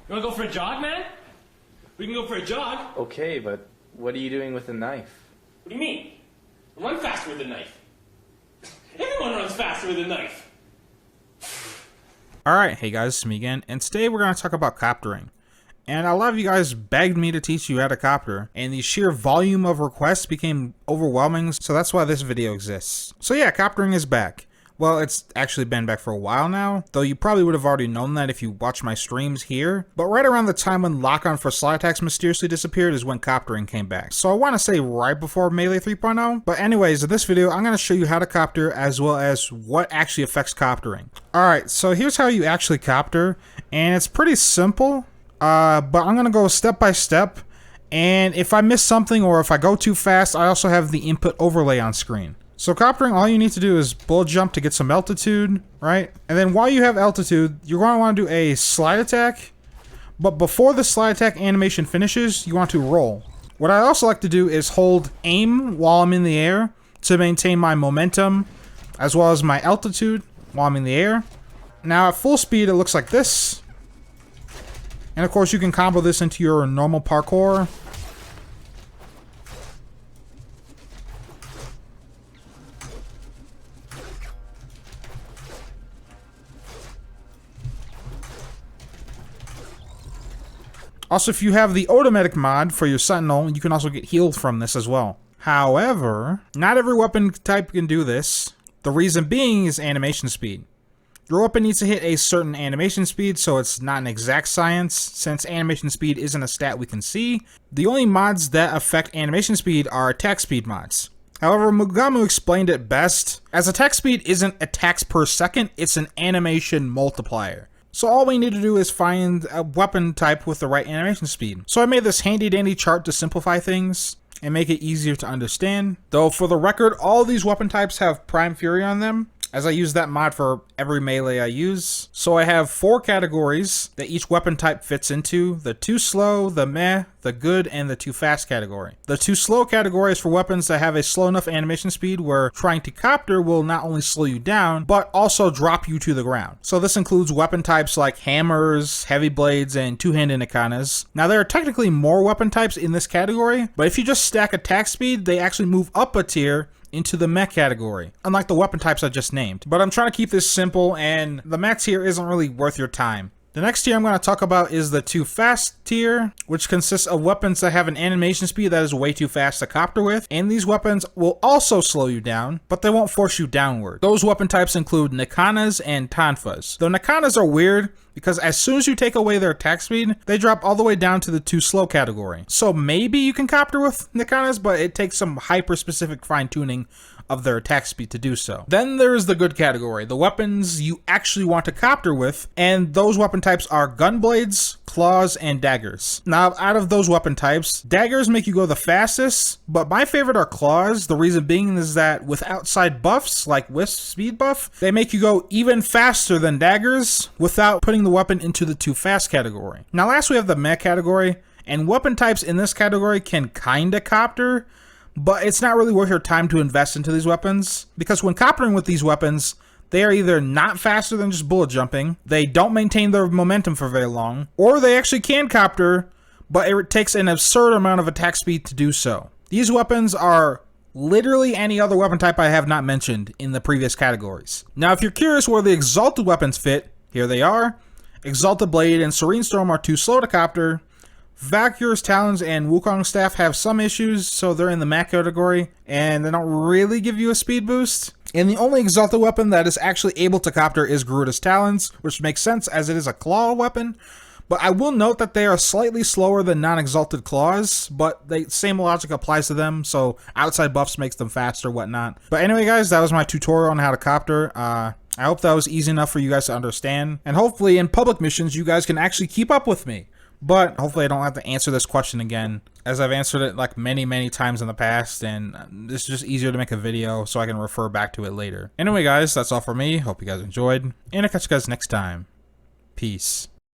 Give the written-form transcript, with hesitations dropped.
You wanna go for a jog, man? We can go for a jog. Okay, but what are you doing with a knife? What do you mean? Run faster with a knife. Everyone runs faster with a knife. Alright, hey guys, it's me again, and today we're going to talk about coptering. And a lot of you guys begged me to teach you how to copter, and the sheer volume of requests became overwhelming, so that's why this video exists. So yeah, coptering is back. Well, it's actually been back for a while now, though you probably would have already known that if you watch my streams here. But right around the time when lock-on for slide attacks mysteriously disappeared is when coptering came back. So I want to say right before Melee 3.0. But anyways, in this video, I'm going to show you how to copter as well as what actually affects coptering. Alright, so here's how you actually copter, and it's pretty simple, but I'm going to go step by step. And if I miss something or if I go too fast, I also have the input overlay on screen. So coptering, all you need to do is bullet jump to get some altitude, right? And then while you have altitude, you're going to want to do a slide attack. But before the slide attack animation finishes, you want to roll. What I also like to do is hold aim while I'm in the air to maintain my momentum as well as my altitude while I'm in the air. Now at full speed, it looks like this. And of course, you can combo this into your normal parkour. Also, if you have the automatic mod for your Sentinel, you can also get healed from this as well. However, not every weapon type can do this. The reason being is animation speed. Your weapon needs to hit a certain animation speed, so it's not an exact science, since animation speed isn't a stat we can see. The only mods that affect animation speed are attack speed mods. However, Mugamu explained it best, as attack speed isn't attacks per second, it's an animation multiplier. So all we need to do is find a weapon type with the right animation speed. So I made this handy dandy chart to simplify things and make it easier to understand. Though for the record, all these weapon types have Prime Fury on them, as I use that mod for every melee I use. So I have 4 categories that each weapon type fits into: the too slow, the meh, the good, and the too fast category. The too slow category is for weapons that have a slow enough animation speed where trying to copter will not only slow you down, but also drop you to the ground. So this includes weapon types like hammers, heavy blades, and two-handed nakanas. Now there are technically more weapon types in this category, but if you just stack attack speed, they actually move up a tier into the mech category, unlike the weapon types I just named. But I'm trying to keep this simple, and the mech tier isn't really worth your time. The next tier I'm going to talk about is the too fast tier, which consists of weapons that have an animation speed that is way too fast to copter with, and these weapons will also slow you down, but they won't force you downward. Those weapon types include nakanas and tonfas. The nakanas are weird because as soon as you take away their attack speed, they drop all the way down to the too slow category. So maybe you can copter with nakanas, but it takes some hyper-specific fine-tuning of their attack speed to do so. Then there's the good category, the weapons you actually want to copter with, and those weapon types are gun blades, claws, and daggers. Now, out of those weapon types, daggers make you go the fastest, but my favorite are claws. The reason being is that with outside buffs, like Wisp speed buff, they make you go even faster than daggers without putting the weapon into the too fast category. Now last we have the mech category, and weapon types in this category can kinda copter, but it's not really worth your time to invest into these weapons, because when coptering with these weapons, they are either not faster than just bullet jumping, they don't maintain their momentum for very long, or they actually can copter, but it takes an absurd amount of attack speed to do so. These weapons are literally any other weapon type I have not mentioned in the previous categories. Now if you're curious where the exalted weapons fit, here they are. Exalted Blade and Serene Storm are too slow to copter. Valkyr's Talons and Wukong Staff have some issues, so they're in the mech category, and they don't really give you a speed boost. And the only Exalted weapon that is actually able to copter is Garuda's Talons, which makes sense as it is a claw weapon. But I will note that they are slightly slower than non-exalted claws, but the same logic applies to them, so outside buffs makes them faster, whatnot. But anyway guys, that was my tutorial on how to copter. I hope that was easy enough for you guys to understand, and hopefully in public missions you guys can actually keep up with me. But hopefully I don't have to answer this question again, as I've answered it like many times in the past, and it's just easier to make a video so I can refer back to it later. Anyway guys, that's all for me. Hope you guys enjoyed, and I'll catch you guys next time. Peace.